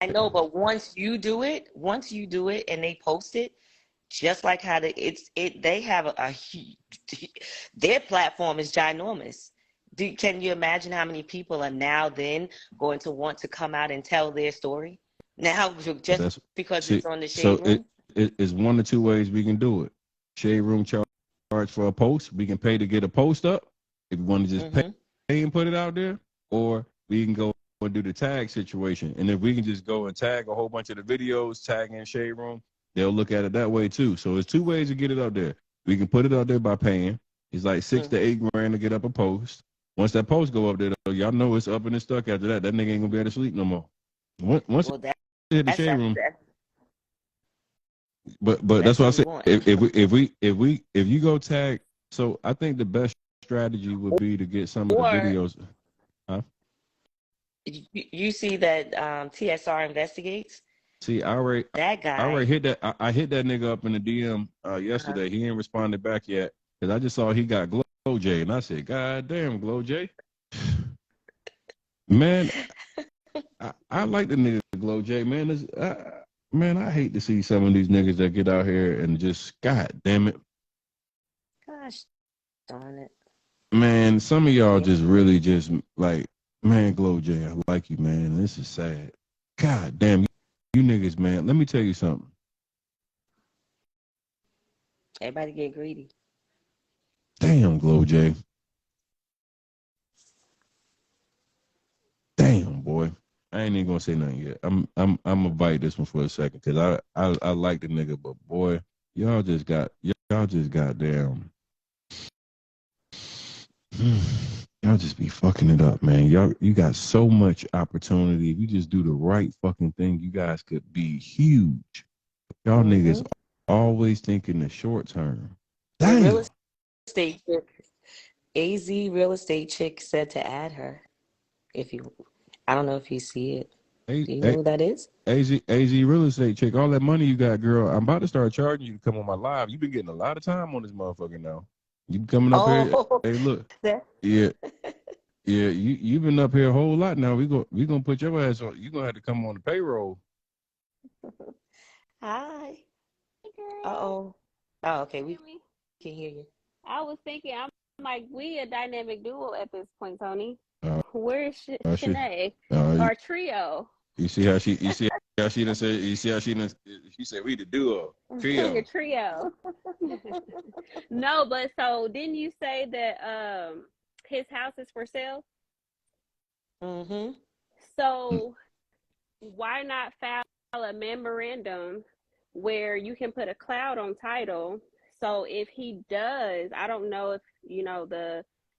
I know, but once you do it, and they post it, just like how they have a huge, their platform is ginormous. Can you imagine how many people are now then going to want to come out and tell their story? Now, just because it's on the Shade Room? It's one or two ways we can do it. Shade Room charge for a post. We can pay to get a post up. If we want to just pay and put it out there, or we can go and do the tag situation. And if we can just go and tag a whole bunch of the videos, tag in Shade Room, they'll look at it that way too. So it's two ways to get it out there. We can put it out there by paying. It's like $6 to $8 grand to get up a post. Once that post go up there, though, y'all know it's up and it's stuck after that. That nigga ain't gonna be able to sleep no more. Once it hit the Shade Room. But that's what I said. If you go tag, so I think the best strategy would be to get some of the videos. Huh? You see that TSR investigates? See, that guy. I already hit that. I hit that nigga up in the DM yesterday. He ain't responded back yet because I just saw he got Glow J, and I said, "God damn, Glow J." Man, I like the nigga Glow J. Man, man, I hate to see some of these niggas that get out here and just, God damn it. Gosh darn it. Man, some of y'all just really just like, man, Glow J, I like you, man. This is sad. God damn you niggas, man. Let me tell you something. Everybody get greedy. Damn, Glow J. Damn, boy. I ain't even gonna say nothing yet. I'm gonna bite this one for a second because I like the nigga, but boy, y'all just got damn. Y'all just be fucking it up, man. You got so much opportunity. If you just do the right fucking thing, you guys could be huge. Y'all niggas always thinking the short term. The real Damn. estate chick, AZ real estate chick said to add her. If you, I don't know if you see it. A, Do you know A, who that is? AZ real estate chick, all that money you got, girl. I'm about to start charging you to come on my live. You've been getting a lot of time on this motherfucker now. You coming up here? Oh, Hey, look. that, Yeah, yeah. You've been up here a whole lot now. We gonna put your ass on. You gonna have to come on the payroll. hi. Hey, girl. Uh-oh. Oh, okay. We Hear me? can hear you. I was thinking, I'm like, we a dynamic duo at this point, Tony. Uh, Where's she, Shanae? you, Our trio. you see how she done said. You see how she said we the duo trio. Your trio. No, but so didn't you say that his house is for sale? Mm-hmm. So why not file a memorandum where you can put a cloud on title? So if he does, I don't know if you know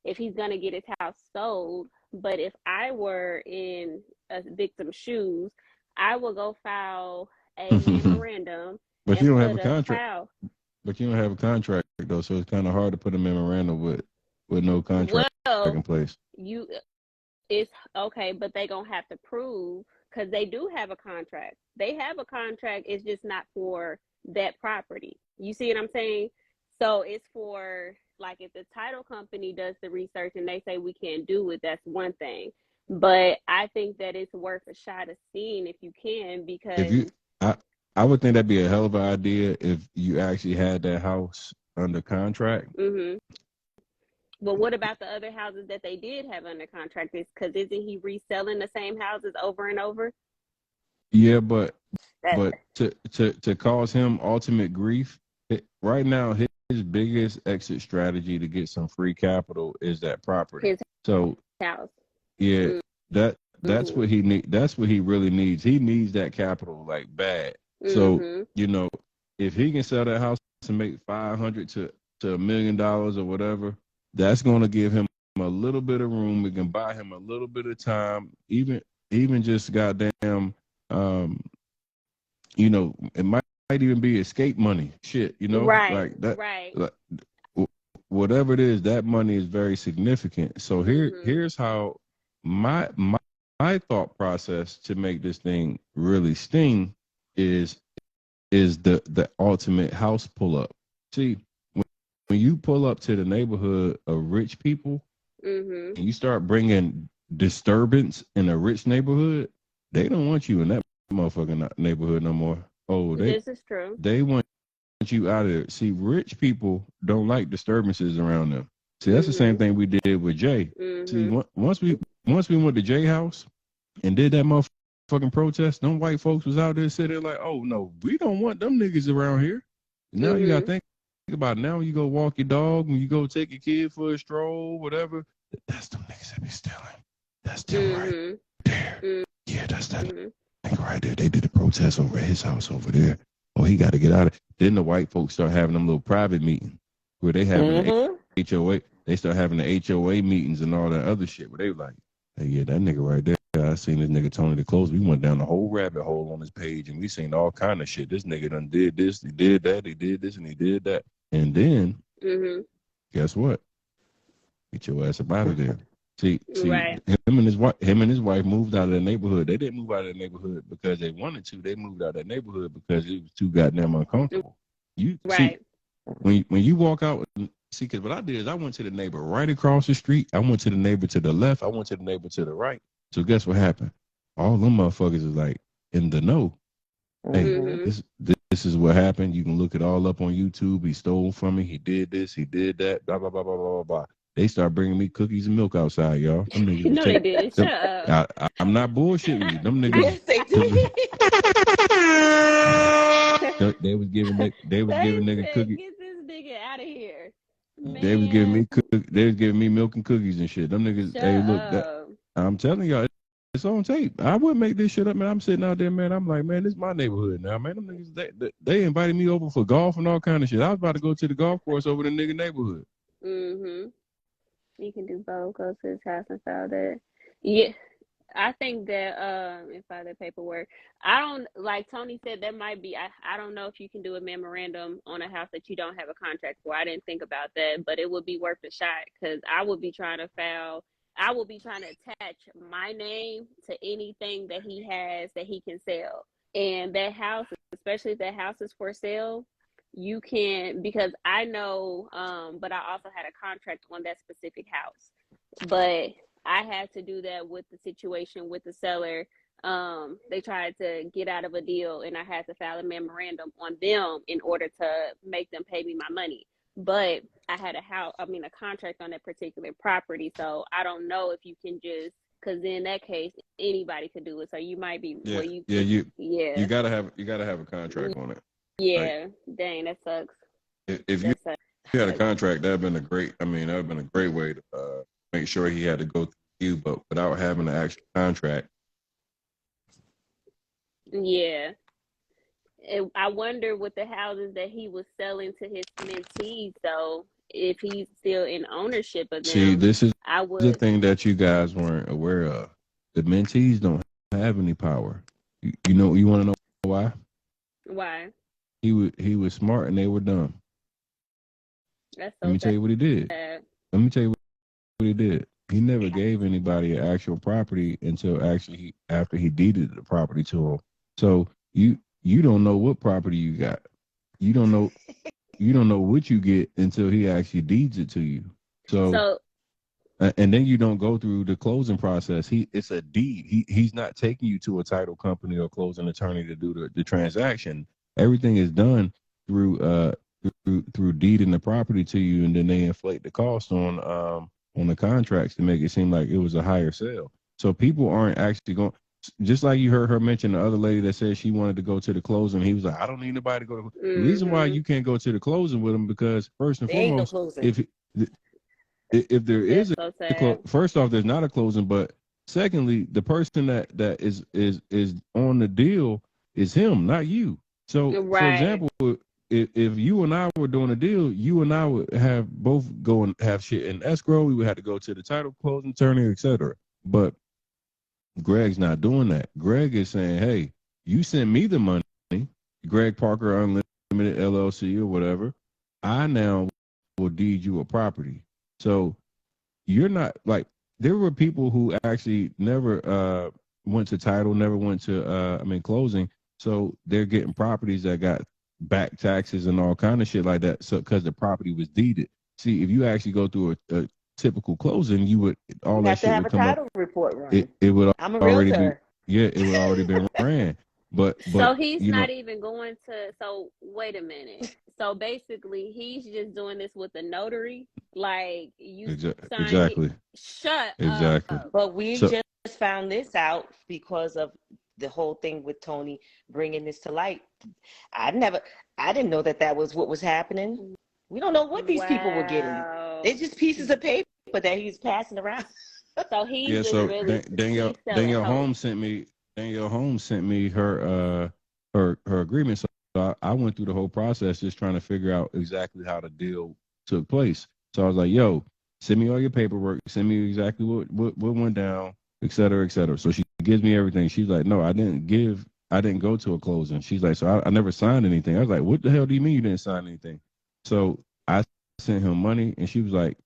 if he's gonna get his house sold, but if I were in a victim's shoes, I would go file a memorandum But and you don't have put a a contract. cloud. But you don't have a contract though, so it's kind of hard to put a memorandum with no contract in Well, place. it's okay, but they gonna have to prove because they do have a contract. They have a contract. It's just not for that property. You see what I'm saying? So it's for like if the title company does the research and they say we can't do it, that's one thing. But I think that it's worth a shot of seeing if you can If because you, I would think that'd be a hell of an idea if you actually had that house under contract. But what about the other houses that they did have under contract? Is because isn't he reselling the same houses over and over? Yeah, but That to cause him ultimate grief, right now his biggest exit strategy to get some free capital is that property. his So house. yeah, that's Mm-hmm. what he need. That's what he really needs. He needs that capital like bad. So Mm-hmm. if he can sell that house and make 500 to $1 million or whatever, that's going to give him a little bit of room. It can buy him a little bit of time. Even just goddamn, um, it might even be escape money. Shit, Right. like that. Right. Like, whatever it is, that money is very significant. So Mm-hmm. here's how my thought process to make this thing really sting is the ultimate house pull up. See, when you pull up to the neighborhood of rich people Mm-hmm. and you start bringing disturbance in a rich neighborhood, they don't want you in that motherfucking neighborhood no more. Oh, This is true. they want you out of there. See, rich people don't like disturbances around them. See, that's the same thing we did with Jay. See, Mm-hmm. once we went to Jay house and did that motherfucking protest, them white folks was out there sitting there like, oh no, we don't want them niggas around here. Now you gotta Mm-hmm. think about it. Now when you go walk your dog, when you go take your kid for a stroll, whatever, that's them niggas that be stealing. That's them right there. Mm-hmm. Yeah, that's that Mm-hmm. nigga right there. They did the protest over at his house over there. Oh, he got to get out of. Then the white folks start having them little private meetings where they having the HOA. They start having the HOA meetings and all that other shit where they like, hey, yeah, that nigga right there. I seen this nigga TonyTheCloser's. We went down the whole rabbit hole on his page and we seen all kind of shit. This nigga done did this, he did that, he did this, and he did that. And then, guess what? Get your ass up out of there. See, Right. him and his wife moved out of the neighborhood. They didn't move out of the neighborhood because they wanted to. They moved out of that neighborhood because it was too goddamn uncomfortable. You see, Right. when you walk out, see, because what I did is I went to the neighbor right across the street. I went to the neighbor to the left. I went to the neighbor to the right. So guess what happened? All them motherfuckers is like in the know. Hey, this is what happened. You can look it all up on YouTube. He stole from me. He did this. He did that. Blah blah blah blah blah blah. They start bringing me cookies and milk outside, y'all. Them niggas was No, they taking. didn't. Shut up. I'm not bullshitting you. Them niggas. Yes, they did. They was giving nigga cookies. Get this nigga out of here, They was giving man. me they was giving me milk and cookies and shit. Them niggas. Shut Hey, look, up. I'm telling y'all, it's on tape. I wouldn't make this shit up, man. I'm sitting out there, man. I'm like, man, this is my neighborhood now, man. Them niggas, they invited me over for golf and all kind of shit. I was about to go to the golf course over the nigga neighborhood. You can do both. Go to his house and file that. Yeah, I think that and file that paperwork. I don't like Tony said that might be. I don't know if you can do a memorandum on a house that you don't have a contract for. I didn't think about that, but it would be worth a shot because I would be trying to file. I will be trying to attach my name to anything that he has that he can sell. And that house, especially if that house is for sale, you can, because I know, but I also had a contract on that specific house. But I had to do that with the situation with the seller. They tried to get out of a deal and I had to file a memorandum on them in order to make them pay me my money. But I had a contract on that particular property. So I don't know if you can just, because in that case, anybody could do it. So you might be, Yeah, you yeah, could, you gotta have a contract on it. yeah, dang, that sucks. If you had a contract, that'd been that would been a great way to make sure he had to go through you, but without having an actual contract. Yeah. I wonder with the houses that he was selling to his mentees, though, if he's still in ownership of them. See, this is I the would. thing that you guys weren't aware of. The mentees don't have any power. You want to know why? Why? He was smart and they were dumb. That's Let so me tell you what he did. sad. Let me tell you what he did. He never gave anybody an actual property until after he deeded the property to him. So you don't know what property you got. You don't know what you get until he actually deeds it to you. So and then you don't go through the closing process. It's a deed. He's not taking you to a title company or closing attorney to do the transaction. Everything is done through through deeding the property to you, and then they inflate the cost on the contracts to make it seem like it was a higher sale. So people aren't actually going. Just like you heard her mention the other lady that said she wanted to go to the closing. He was like, I don't need nobody to go. The reason why you can't go to the closing with him because first and There ain't no foremost, closing. if there is That's so sad. first off, there's not a closing, but secondly, the person that is on the deal is him, not you. So, for Right. example, if you and I were doing a deal, you and I would have both go and have shit in escrow. We would have to go to the title closing attorney, etc. But Greg's not doing that. Greg is saying, hey, you send me the money, Greg Parker Unlimited LLC or whatever. I now will deed you a property. So you're not like, there were people who actually never went to title, never went to closing. So they're getting properties that got back taxes and all kind of shit like that. So because the property was deeded. See, if you actually go through a typical closing, you would all You that have to shit have would a come up. title report run. It would I'm a already be realtor. it would already been ran. But So he's you know, not even going to. So wait a minute. So basically, he's just doing this with a notary. Like you sign it. exactly, Shut exactly. up. But we So just found this out because of the whole thing with Tony bringing this to light. I didn't know that was what was happening. We don't know what these people were getting. Wow. They're just pieces of paper that he's passing around. So he's yeah, just so really Danielle he's selling Holmes sent me her agreement. So I went through the whole process just trying to figure out exactly how the deal took place. So I was like, yo, send me all your paperwork, send me exactly what went down, et cetera, et cetera. So she gives me everything. She's like, no, I didn't go to a closing. She's like, so I never signed anything. I was like, what the hell do you mean you didn't sign anything? So I sent him money and she was like,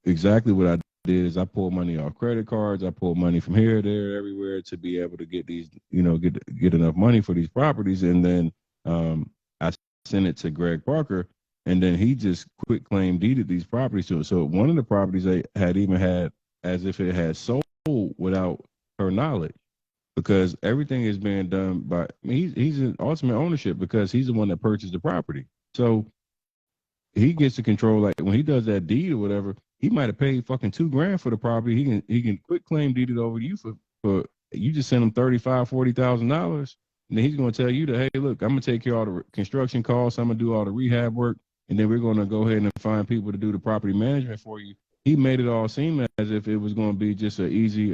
exactly what I did is I pulled money off credit cards. I pulled money from here, there, everywhere to be able to get these, get enough money for these properties. And then I sent it to Greg Parker, and then he just quit claim deeded these properties to it. So one of the properties they had even had as if it had sold without her knowledge, because everything is being done by he's in ultimate ownership because he's the one that purchased the property. So he gets to control, like when he does that deed or whatever, he might have paid fucking $2,000 for the property. He can quit claim deed it over to you for you just send him $35,000-$40,000, and then he's gonna tell you that, hey, look, I'm gonna take care of all the construction costs, I'm gonna do all the rehab work, and then we're gonna go ahead and find people to do the property management for you. He made it all seem as if it was gonna be just an easy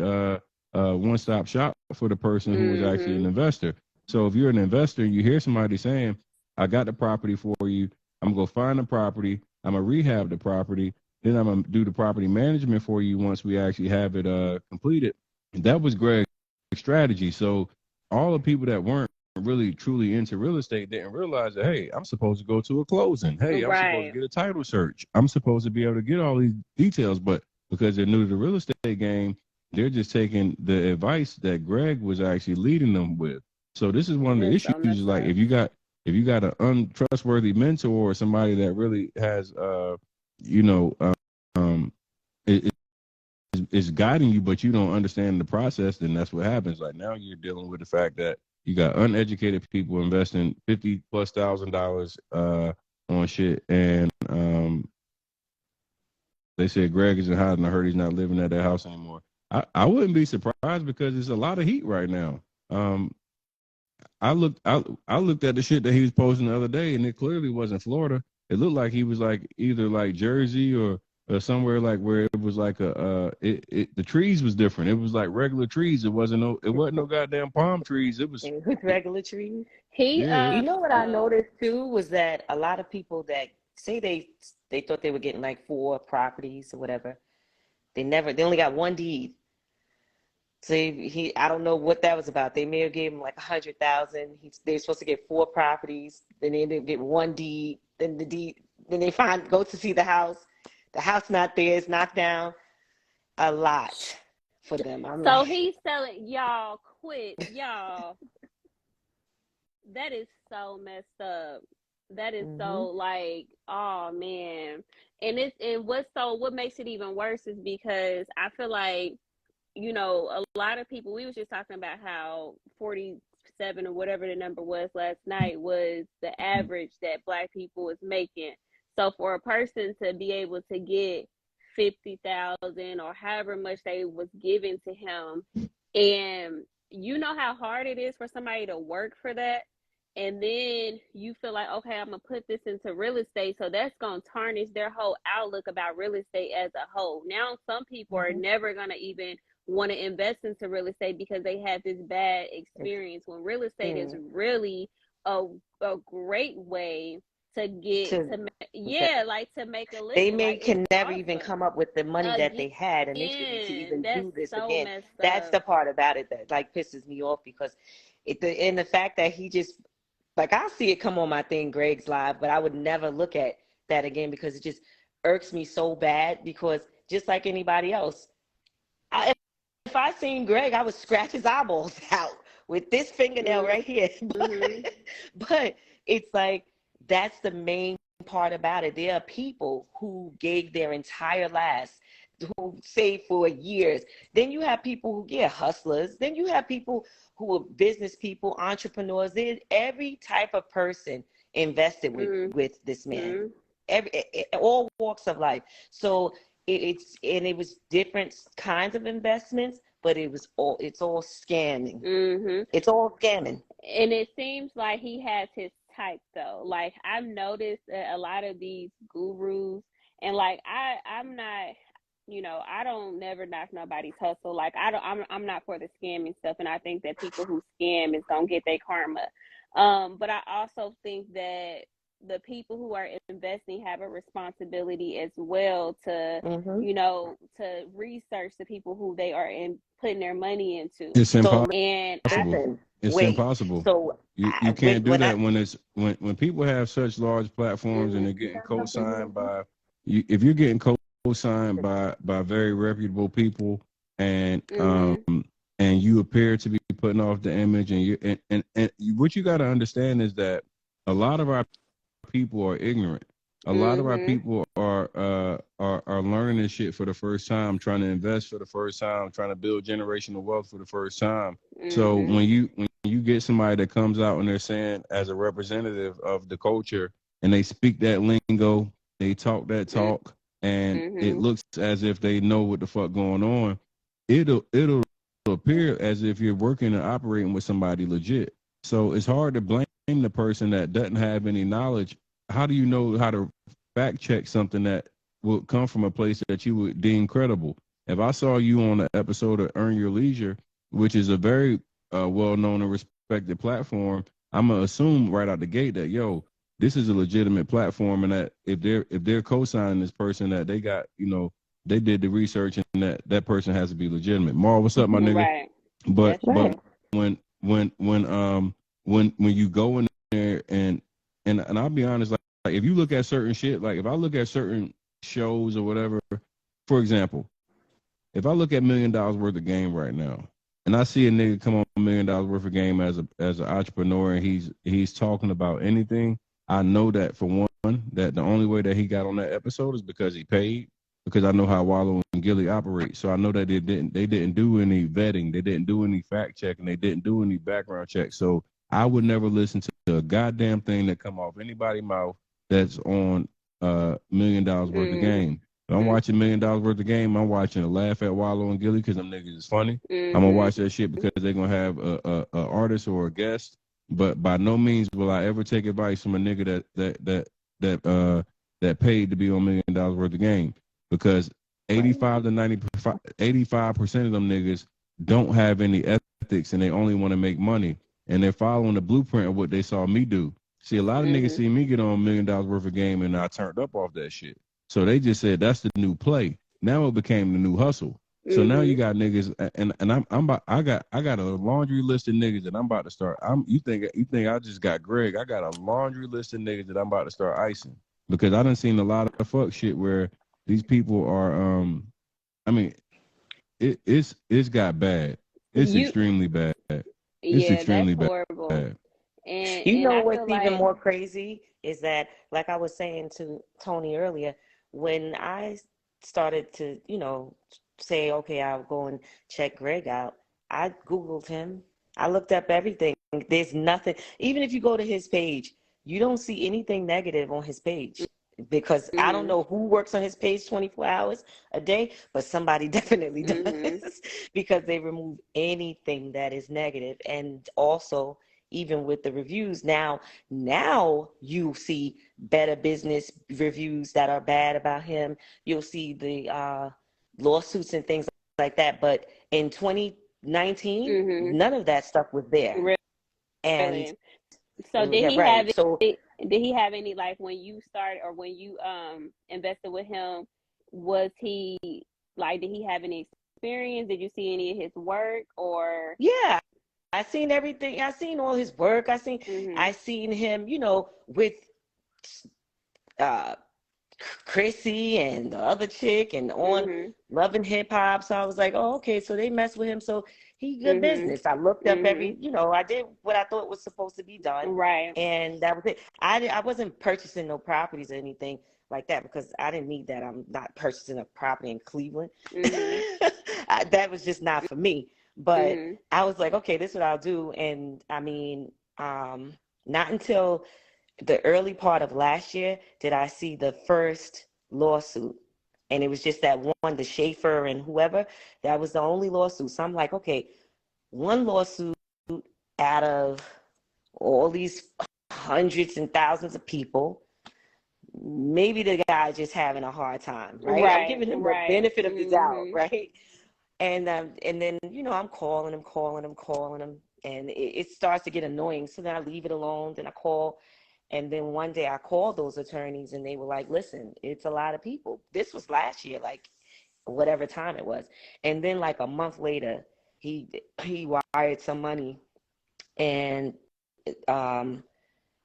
one-stop shop for the person who was actually an investor. So if you're an investor and you hear somebody saying, I got the property for you, I'm gonna go find the property, I'm gonna rehab the property, Then I'm gonna do the property management for you once we actually have it completed. And that was Greg's strategy. So all the people that weren't really truly into real estate didn't realize that, hey, I'm supposed to go to a closing. Hey, I'm supposed to Right. get a title search. I'm supposed to be able to get all these details. But because they're new to the real estate game, they're just taking the advice that Greg was actually leading them with. So this is one of the That's issues. so Is messed like up. if you got an untrustworthy mentor or somebody that really has you know um it, is guiding you, but you don't understand the process, then that's what happens. Like now you're dealing with the fact that you got uneducated people investing $50,000+ on shit, and they said Greg isn't hiding. I heard he's not living at that house anymore. I wouldn't be surprised because there's a lot of heat right now. Um, I looked at the shit that he was posting the other day, and it clearly wasn't Florida. It looked like he was like either like Jersey or somewhere like where it was like the trees was different. It was like regular trees. It wasn't no goddamn palm trees. It was With regular trees. He yeah. You know what I noticed too was that a lot of people that say they thought they were getting like 4 properties or whatever, they only got 1 deed. So I don't know what that was about. They may have gave him like 100,000. They're supposed to get 4 properties. Then they ended up getting 1 deed. Then then they go to see the house. The house not there. It's knocked down. A lot for them. I'm so like, he's selling y'all quit y'all. That is so messed up. That is so like, oh man. And what makes it even worse is because I feel like, you know, a lot of people, we was just talking about how 47 or whatever the number was last night was the average that Black people was making. So for a person to be able to get 50,000 or however much they was given to him, and you know how hard it is for somebody to work for that, and then you feel like, okay, I'm gonna put this into real estate, so that's gonna tarnish their whole outlook about real estate as a whole. Now some people are never gonna even want to invest into real estate because they had this bad experience, when real estate is really a great way to get like to make a they living. Like it's can never even awesome. come up with the money that they had initially to Again, even that's do this so again. messed That's up. the part about it that like pisses me off, because the fact that he just, like, I'll see it come on my thing, Greg's Live, but I would never look at that again because it just irks me so bad, because just like anybody else, if I seen Greg, I would scratch his eyeballs out with this fingernail right here. But it's like, that's the main part about it. There are people who gave their entire lives, who saved for years. Then you have people who get hustlers. Then you have people who are business people, entrepreneurs. There's every type of person invested with this man. All walks of life. So it was different kinds of investments, but it's all scamming. It's all scamming. And it seems like he has his type though. Like I've noticed that a lot of these gurus, and like I'm not, you know, I don't never knock nobody's hustle. Like I'm not for the scamming stuff, and I think that people who scam is gonna get their karma. But I also think that the people who are investing have a responsibility as well to, you know, to research the people who they are putting their money into. It's So impossible. And It's impossible. So You can't do when that when people have such large platforms and they're getting co-signed by you. If you're getting co-signed by very reputable people, and and you appear to be putting off the image, and what you got to understand is that a lot of our people are ignorant. A lot of our people are learning this shit for the first time, trying to invest for the first time, trying to build generational wealth for the first time. So when you get somebody that comes out and they're saying as a representative of the culture, and they speak that lingo, they talk that talk, and it looks as if they know what the fuck going on, it'll appear as if you're working and operating with somebody legit. So it's hard to blame the person that doesn't have any knowledge. How do you know how to fact check something that will come from a place that you would deem credible? If I saw you on an episode of Earn Your Leisure, which is a very well-known and respected platform, I'm gonna assume right out the gate that, yo, this is a legitimate platform, and that if they're co-signing this person, that they got, they did the research, and that person has to be legitimate. Mar, what's up, my nigga? Right. But That's true. when when you go in there and I'll be honest, like if you look at certain shit, like if I look at certain shows or whatever, for example, if I look at $1 million worth of game right now, and I see a nigga come on $1 million worth of game as an entrepreneur, and he's talking about anything, I know that for one, that the only way that he got on that episode is because he paid, because I know how Wallow and Gilly operate. So I know that they didn't do any vetting, they didn't do any fact checking, they didn't do any background checks. So I would never listen to a goddamn thing that come off anybody's mouth that's on $1 million worth of game. If I'm watching $1 million worth of game, I'm watching a laugh at Wallow and Gilly because them niggas is funny. I'm gonna watch that shit because they're gonna have a artist or a guest. But by no means will I ever take advice from a nigga that paid to be on $1 million worth of game, because 85% of them niggas don't have any ethics, and they only want to make money, and they're following the blueprint of what they saw me do. See, a lot of niggas see me get on $1 million worth of game, and I turned up off that shit. So they just said that's the new play. Now it became the new hustle. So now you got niggas, and I got a laundry list of niggas that I'm about to start. You think I just got Greg? I got a laundry list of niggas that I'm about to start icing, because I done seen a lot of fuck shit where these people are I mean, it's got bad. It's extremely bad. It's Yeah, that's extremely horrible. bad. You And know I what's feel even like, more crazy is that, like I was saying to Tony earlier, when I started to, say, okay, I'll go and check Greg out, I Googled him. I looked up everything. There's nothing, even if you go to his page, you don't see anything negative on his page, because I don't know who works on his page 24 hours a day, but somebody definitely does, because they remove anything that is negative. And also, even with the reviews now you see better business reviews that are bad about him. You'll see the lawsuits and things like that, but in 2019 none of that stuff was there. And really. So did yeah, he have right, so it? Did he have any, like, when you started or when you invested with him? Was he like? Did he have any experience? Did you see any of his work or? yeah, I seen everything. I seen all his work. I seen him, with uh Chrissy and the other chick and on Love and Hip Hop. So I was like, oh, okay, so they mess with him. So he good business. I looked up I did what I thought was supposed to be done. Right. And that was it. I wasn't purchasing no properties or anything like that, because I didn't need that. I'm not purchasing a property in Cleveland. That was just not for me. But I was like, okay, this is what I'll do. And I mean, not until the early part of last year did I see the first lawsuit. And it was just that one, the Schaefer and whoever, that was the only lawsuit. So I'm like, okay, one lawsuit out of all these hundreds and thousands of people. Maybe the guy just having a hard time, right? I'm giving him the benefit of the doubt, right? And then I'm calling him, and it starts to get annoying. So then I leave it alone. Then I call. And then one day I called those attorneys, and they were like, listen, it's a lot of people. This was last year, like whatever time it was. And then like a month later, he wired some money, and I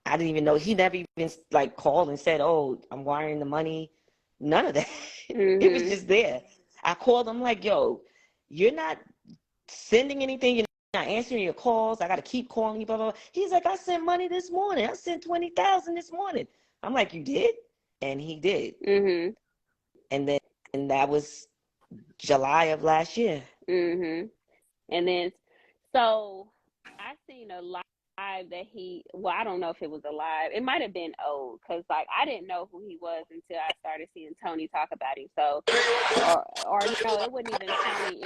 didn't even know. He never even like called and said, oh, I'm wiring the money. None of that. It was just there. I called him like, yo, you're not sending anything. You're not answering your calls. I got to keep calling you, blah, blah, blah. He's like, I sent money this morning. I sent 20,000 this morning. I'm like, you did? And he did. And then that was July of last year. And then, so I seen a live that I don't know if it was a live. It might have been old, because like I didn't know who he was until I started seeing Tony talk about him. So, or no, it wasn't even Tony.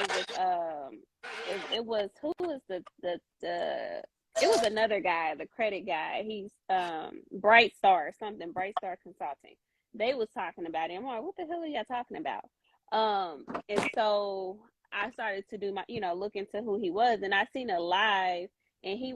It was who was the it was another guy, the credit guy. He's Bright Star Consulting. They was talking about him. I'm like, what the hell are y'all talking about? And so I started to do my, look into who he was, and I seen a live, and he